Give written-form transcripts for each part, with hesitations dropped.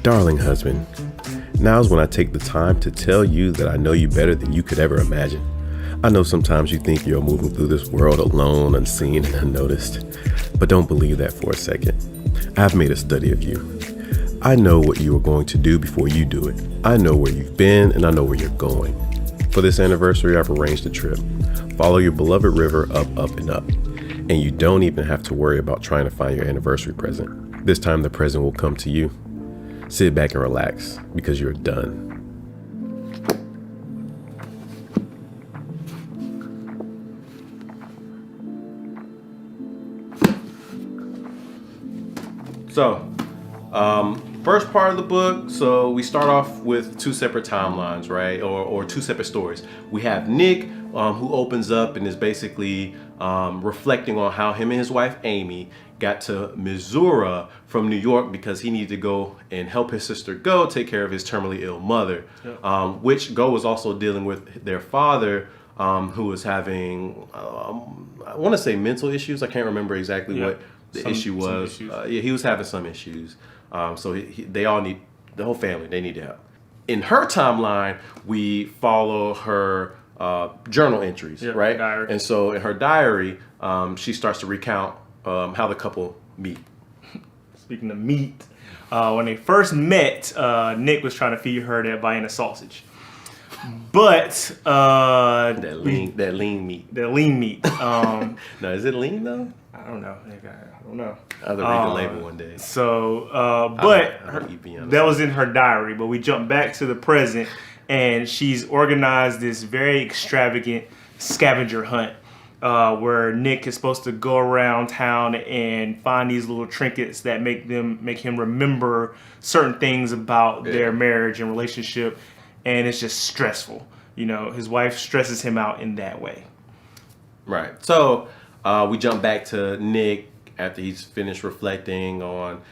Darling husband, now's when I take the time to tell you that I know you better than you could ever imagine. I know sometimes you think you're moving through this world alone, unseen, and unnoticed, but don't believe that for a second. I've made a study of you. I know what you are going to do before you do it. I know where you've been, and I know where you're going. For this anniversary, I've arranged a trip. Follow your beloved river up, up, and up. And you don't even have to worry about trying to find your anniversary present. This time the present will come to you. Sit back and relax, because you're done. So, first part of the book, so we start off with two separate timelines, right? Or two separate stories. We have Nick, who opens up and is basically reflecting on how him and his wife, Amy, got to Missouri from New York because he needed to go and help his sister Go take care of his terminally ill mother, which Go was also dealing with their father, who was having, I want to say mental issues. I can't remember exactly what the issue was. Yeah, he was having some issues. So they all need, the whole family, they need help. In her timeline, we follow her journal entries, right? Diary. And so in her diary, she starts to recount how the couple meet. Speaking of meat, when they first met, Nick was trying to feed her that Vienna sausage. But that lean meat. No, is it lean though? I don't know. I don't know. I'll read the label one day. So, but that was in her diary. But we jump back to the present, and she's organized this very extravagant scavenger hunt, where Nick is supposed to go around town and find these little trinkets that make him remember certain things about their marriage and relationship, and it's just stressful. You know, his wife stresses him out in that way. Right. So we jump back to Nick after he's finished reflecting on,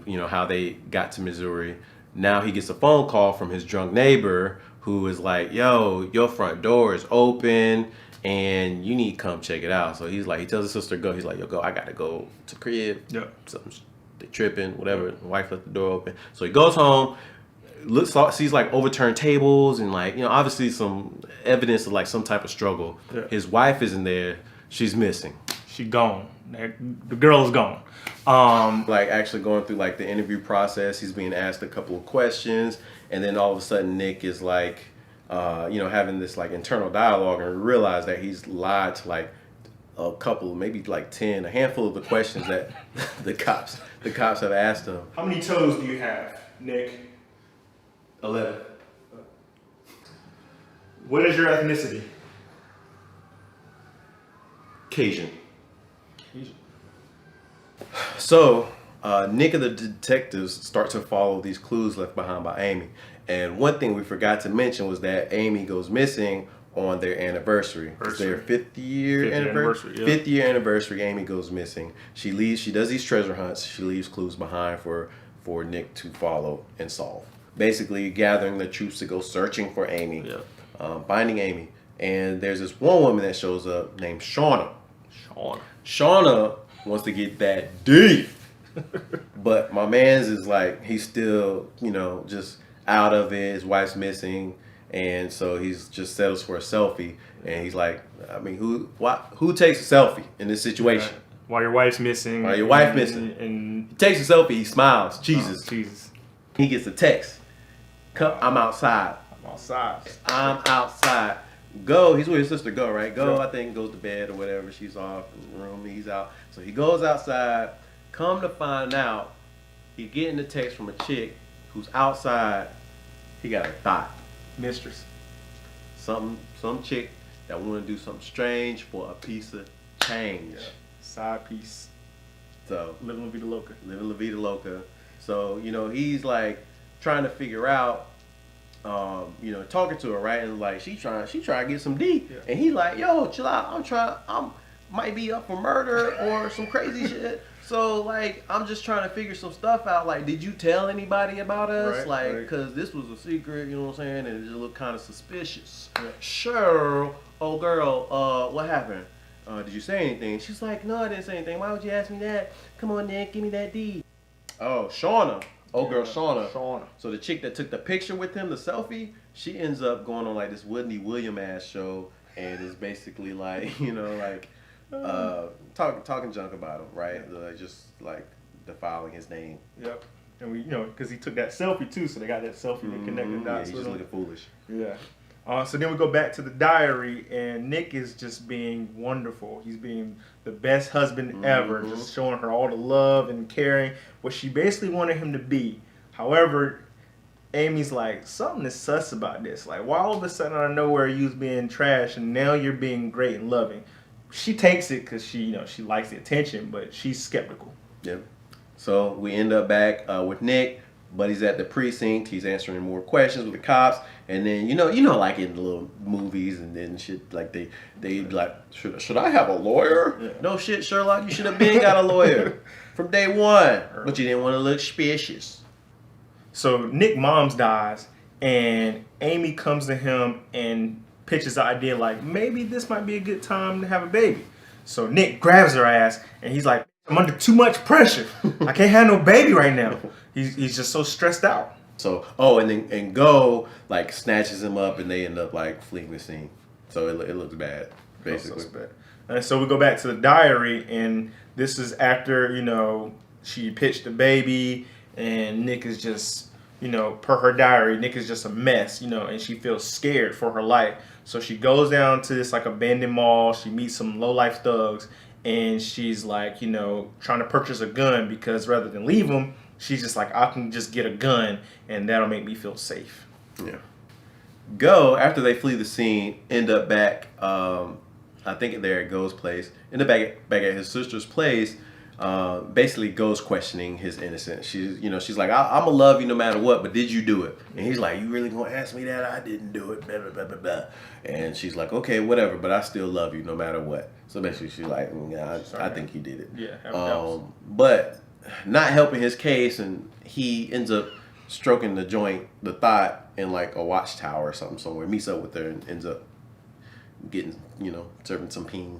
you know, how they got to Missouri. Now he gets a phone call from his drunk neighbor who is like, "Yo, your front door is open and you need to come check it out." So he's like, he tells his sister Go. He's like, "Yo, Go, I gotta go to the crib." Yeah. They tripping, whatever. The wife left the door open. So he goes home, sees like overturned tables and like, you know, obviously some evidence of like some type of struggle. Yeah. His wife isn't there. She's missing. She gone. The girl is gone. Like actually going through like the interview process, he's being asked a couple of questions, and then all of a sudden Nick is like, you know, having this like internal dialogue and realize that he's lied to like a couple, maybe like 10, a handful of the questions that the cops have asked him. How many toes do you have, Nick? 11. What is your ethnicity? Cajun. So, Nick and the detectives start to follow these clues left behind by Amy. And one thing we forgot to mention was that Amy goes missing on their anniversary. It's their 5th year anniversary. Yeah. 5th year anniversary, Amy goes missing. She leaves, she does these treasure hunts. She leaves clues behind for Nick to follow and solve. Basically gathering the troops to go searching for Amy, finding Amy. And there's this one woman that shows up named Shauna. Shauna wants to get that deep. But my man's is like, he's still, you know, just out of it. His wife's missing. And so he's just settles for a selfie. And he's like, I mean, who takes a selfie in this situation? Right. While your wife's missing. While your wife's missing. And he takes a selfie, he smiles. Jesus. Jesus. He gets a text. I'm outside. I'm outside. Go, he's with his sister Go, right? Go, I think, goes to bed or whatever. She's off in the room, he's out. So he goes outside. Come to find out, he's getting a text from a chick who's outside. He got a thought. Mistress. Some chick that want to do something strange for a piece of change. Yeah. Side piece. So living la vida loca. Living la vida loca. So, you know, he's like trying to figure out, you know, talking to her, right? And like she trying to get some D. Yeah. And he like, "Yo, chill out. I'm might be up for murder or some crazy shit. So like, I'm just trying to figure some stuff out. Like, did you tell anybody about us? Right. Cause this was a secret, you know what I'm saying? And it just looked kind of suspicious." Yeah. "Sure. Oh girl, what happened? Did you say anything?" She's like, "No, I didn't say anything. Why would you ask me that? Come on, Nick, give me that D." Oh, Shauna. old girl Shauna. Shauna. So the chick that took the picture with him, the selfie, she ends up going on like this Whitney Williams ass show, and is basically like, you know, like talking junk about him, right? Just like defiling his name. Yep. And we, you know, because he took that selfie too, so they got that selfie that connected dots. Yeah, he's just looking foolish. Yeah. So then we go back to the diary, and Nick is just being wonderful. He's being the best husband ever, just showing her all the love and caring, what she basically wanted him to be. However, Amy's like, something is sus about this. Like, why all of a sudden out of nowhere you was being trash, and now you're being great and loving? She takes it because she, you know, she likes the attention, but she's skeptical. Yep. So we end up back with Nick. But he's at the precinct. He's answering more questions with the cops, and then you know, like in the little movies and then shit, like they like, should I have a lawyer? Yeah. No shit, Sherlock. You should have been got a lawyer from day one, but you didn't want to look suspicious. So Nick mom's dies, and Amy comes to him and pitches the idea like maybe this might be a good time to have a baby. So Nick grabs her ass, and he's like, I'm under too much pressure. I can't have no baby right now. He's just so stressed out. So and Go like snatches him up, and they end up like fleeing the scene. So it looks bad, basically. Bad. And so we go back to the diary, and this is after, you know, she pitched the baby, and Nick is just, you know, per her diary, Nick is just a mess, you know, and she feels scared for her life. So she goes down to this like abandoned mall. She meets some low-life thugs, and she's like, you know, trying to purchase a gun because rather than leave him, she's just like, I can just get a gun and that'll make me feel safe. Yeah. Go, after they flee the scene, end up back, I think they're at Go's place, end up back at his sister's place. Basically Go's questioning his innocence. She's like, I'm gonna love you no matter what, but did you do it? And he's like, you really gonna ask me that? I didn't do it, blah, blah, blah, blah, blah. And she's like, okay, whatever, but I still love you no matter what. So basically she's like, yeah, I think you did it. Yeah. But not helping his case, and he ends up stroking the thought in like a watchtower or something somewhere, meets up with her and ends up getting, serving some peen.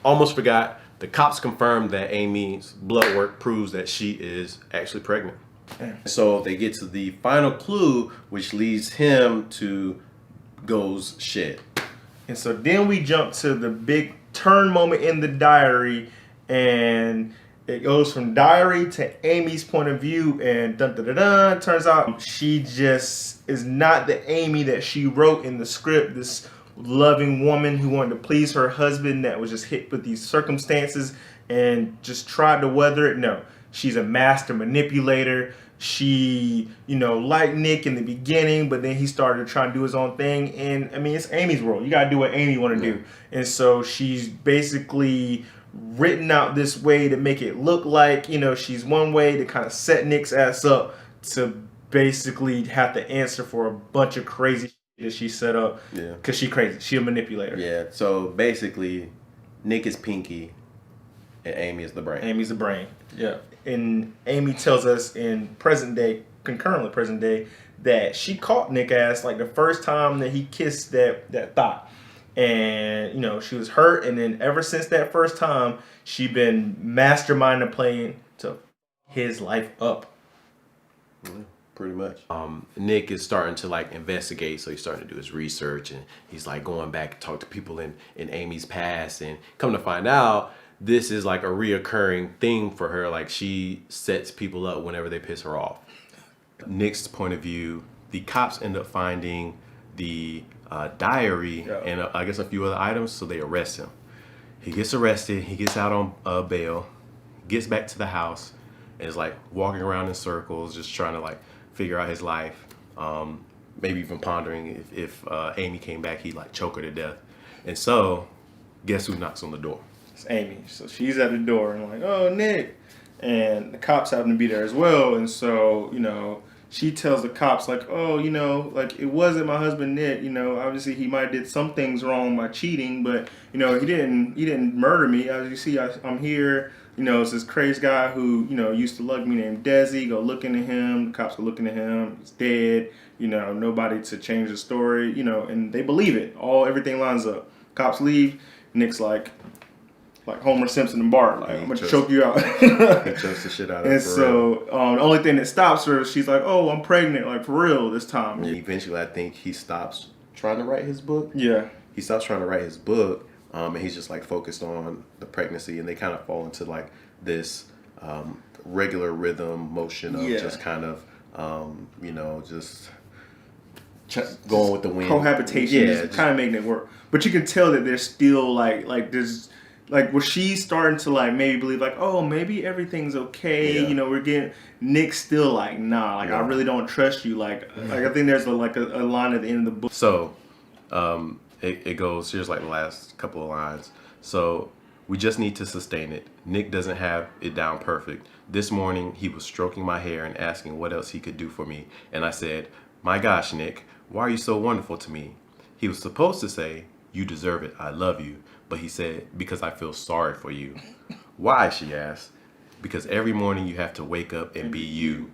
Almost forgot, the cops confirmed that Amy's blood work proves that she is actually pregnant. So they get to the final clue, which leads him to Go's shed. And so then we jump to the big turn moment in the diary, and it goes from diary to Amy's point of view, and turns out she just is not the Amy that she wrote in the script. This loving woman who wanted to please her husband that was just hit with these circumstances and just tried to weather it. No, she's a master manipulator. She, liked Nick in the beginning, but then he started trying to do his own thing. And I mean, it's Amy's world. You got to do what Amy want to do. And so she's basically written out this way to make it look like, she's one way to kind of set Nick's ass up to basically have to answer for a bunch of crazy shit that she set up. Yeah. Because she's crazy. She a manipulator. Yeah. So basically, Nick is Pinky and Amy is the brain. Amy's the brain. Yeah. And Amy tells us concurrently present day, that she caught Nick ass like the first time that he kissed that thought. And, she was hurt. And then ever since that first time, she been masterminding playing to his life up. Yeah, pretty much. Nick is starting to investigate. So he's starting to do his research, and he's going back and talk to people in Amy's past, and come to find out, this is a reoccurring thing for her. She sets people up whenever they piss her off. Nick's point of view, the cops end up finding the diary and I guess a few other items, so they arrest him. He gets arrested, he gets out on bail, gets back to the house, and is walking around in circles, just trying to figure out his life. Maybe even pondering if Amy came back, he'd choke her to death. And so, guess who knocks on the door? It's Amy. So she's at the door and oh, Nick. And the cops happen to be there as well. And so, she tells the cops oh, it wasn't my husband Nick. Obviously he might have did some things wrong by cheating, but he didn't murder me. As you see, I'm here. It's this crazy guy who used to love me named Desi. Go look into him. The cops go look into him. He's dead. Nobody to change the story. And they believe it. Everything lines up. Cops leave. Nick's like Homer Simpson and Bart, like I'm gonna choke you out. He chokes the shit out of her. And so the only thing that stops her, she's like, "Oh, I'm pregnant, like for real this time." And eventually, I think he stops trying to write his book. Yeah. He stops trying to write his book, and he's just like focused on the pregnancy, and they kind of fall into like this regular rhythm motion of just kind of just going with the wind. Cohabitation is kind of making it work. But you can tell that there's still like there's like where she's starting to like maybe believe like, oh, maybe everything's okay. Yeah. We're getting Nick's still like, nah, like I really don't trust you. Like I think there's a line at the end of the book. So it goes, here's like the last couple of lines. So we just need to sustain it. Nick doesn't have it down perfect. This morning he was stroking my hair and asking what else he could do for me. And I said, my gosh, Nick, why are you so wonderful to me? He was supposed to say, you deserve it, I love you. But he said, because I feel sorry for you. Why, she asked. Because every morning you have to wake up and be you.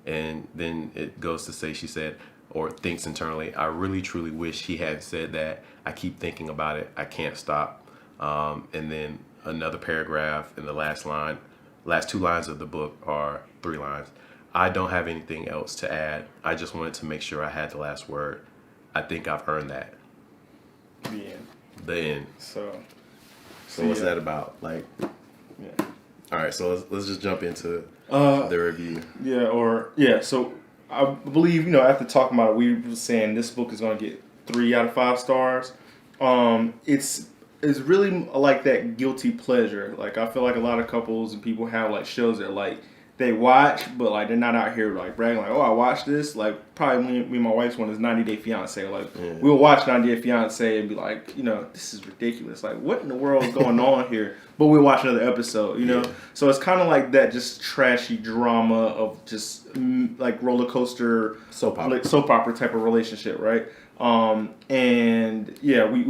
And then it goes to say, she said, or thinks internally, I really truly wish he hadn't said that. I keep thinking about it, I can't stop. And then another paragraph in the last two lines of the book are 3 lines. I don't have anything else to add. I just wanted to make sure I had the last word. I think I've earned that. The end. The end. So what's that about? Like, yeah. All right, so let's just jump into the review. So I believe, after talking about it, we were saying this book is going to get 3 out of 5 stars. It's really like that guilty pleasure. Like I feel like a lot of couples and people have like shows that like they watch, but like they're not out here like bragging like, oh, I watched this. Like probably me and my wife's one is 90 Day Fiance. Like we'll watch 90 Day Fiance and be like, this is ridiculous. Like what in the world is going on here? But we'll watch another episode, So it's kind of like that, just trashy drama of just like roller coaster soap opera type of relationship, right? We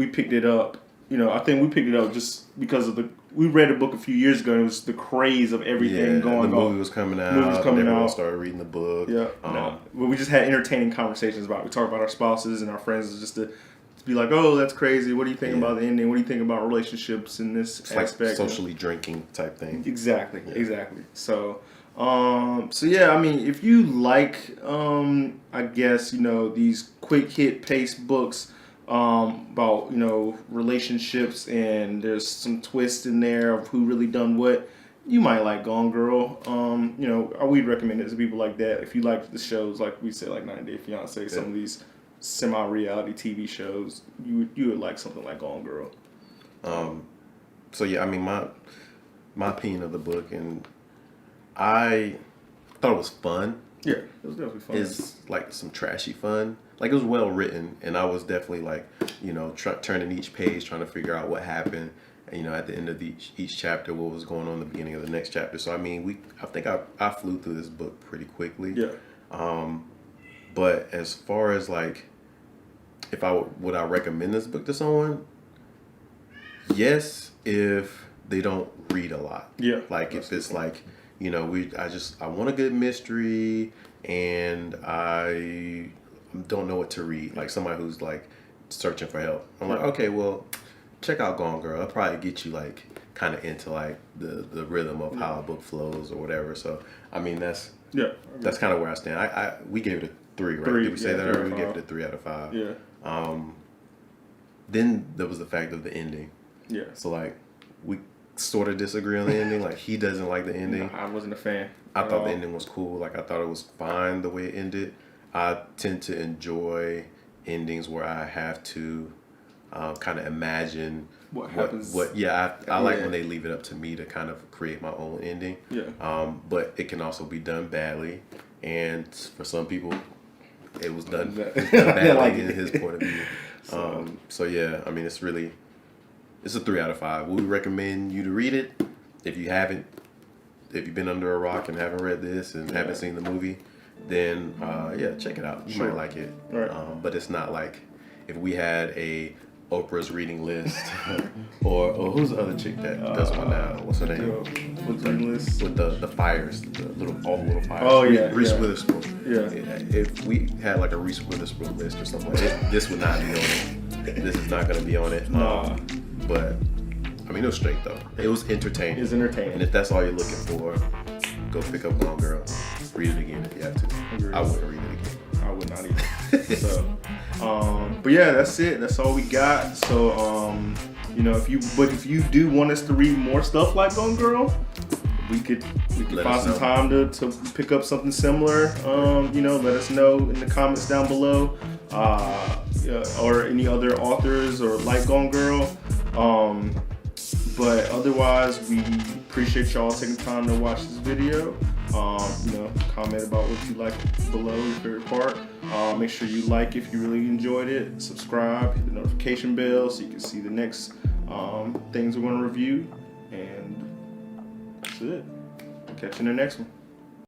picked it up. I think we picked it up just because of we read a book a few years ago and it was the craze of everything going on. The movie was coming out. Everyone started reading the book. Yeah. But we just had entertaining conversations about it. We talked about our spouses and our friends just to be like, oh, that's crazy. What do you think about the ending? What do you think about relationships in this aspect? Like socially drinking type thing. Exactly. So, if you like, I guess, these quick hit pace books, about relationships and there's some twist in there of who really done what, you might like Gone Girl. We'd recommend it to people like that. If you like the shows like we said, like 90 Day Fiance, some of these semi-reality TV shows, you would like something like Gone Girl. My opinion of the book, and I thought it was fun. Yeah, it was definitely fun. It's like some trashy fun. Like it was well written, and I was definitely like, turning each page, trying to figure out what happened. And, at the end of each chapter, what was going on in the beginning of the next chapter. So I think I flew through this book pretty quickly. Yeah. But as far as like, would I recommend this book to someone? Yes, if they don't read a lot. Yeah. Like if it's like, I want a good mystery and I don't know what to read. Like somebody who's like searching for help. I'm like, okay, well, check out Gone Girl. It'll probably get you like kind of into like the rhythm of how a book flows or whatever. So that's kind of where I stand. We gave it a 3, right? Did we say that earlier? We gave it a 3 out of 5. Yeah. Then there was the fact of the ending. Yeah. So like we sort of disagree on the ending. Like he doesn't like the ending. No, I wasn't a fan. I thought the ending was cool. Like I thought it was fine the way it ended. I tend to enjoy endings where I have to kind of imagine what happens. I like when they leave it up to me to kind of create my own ending. Yeah. But it can also be done badly, and for some people, it was done badly in his point of view. It's a 3 out of 5. We recommend you to read it. If you've been under a rock and haven't read this and haven't seen the movie, then check it out. You might like it. Right. But it's not like if we had a Oprah's reading list or who's the other chick that does one now? What's her name? What's the reading list? With the fires, all the little fires. Oh yeah, Reese Witherspoon. Yeah. If we had like a Reese Witherspoon list or something like that, this would not be on it. This is not going to be on it. But mean, it was straight though. It was entertaining. It's entertaining. And if that's all you're looking for, go pick up Gone Girl. Read it again if you have to. Agreed. I wouldn't read it again. I would not either. So, but yeah, that's it. That's all we got. So, you know, if you do want us to read more stuff like Gone Girl, we could find some time to pick up something similar. You know, let us know in the comments down below, or any other authors or like Gone Girl. But otherwise, we appreciate y'all taking time to watch this video. You know, comment about what you like below, your favorite part. Make sure you like if you really enjoyed it. Subscribe, hit the notification bell so you can see the next things we're going to review. And that's it. Catch you in the next one.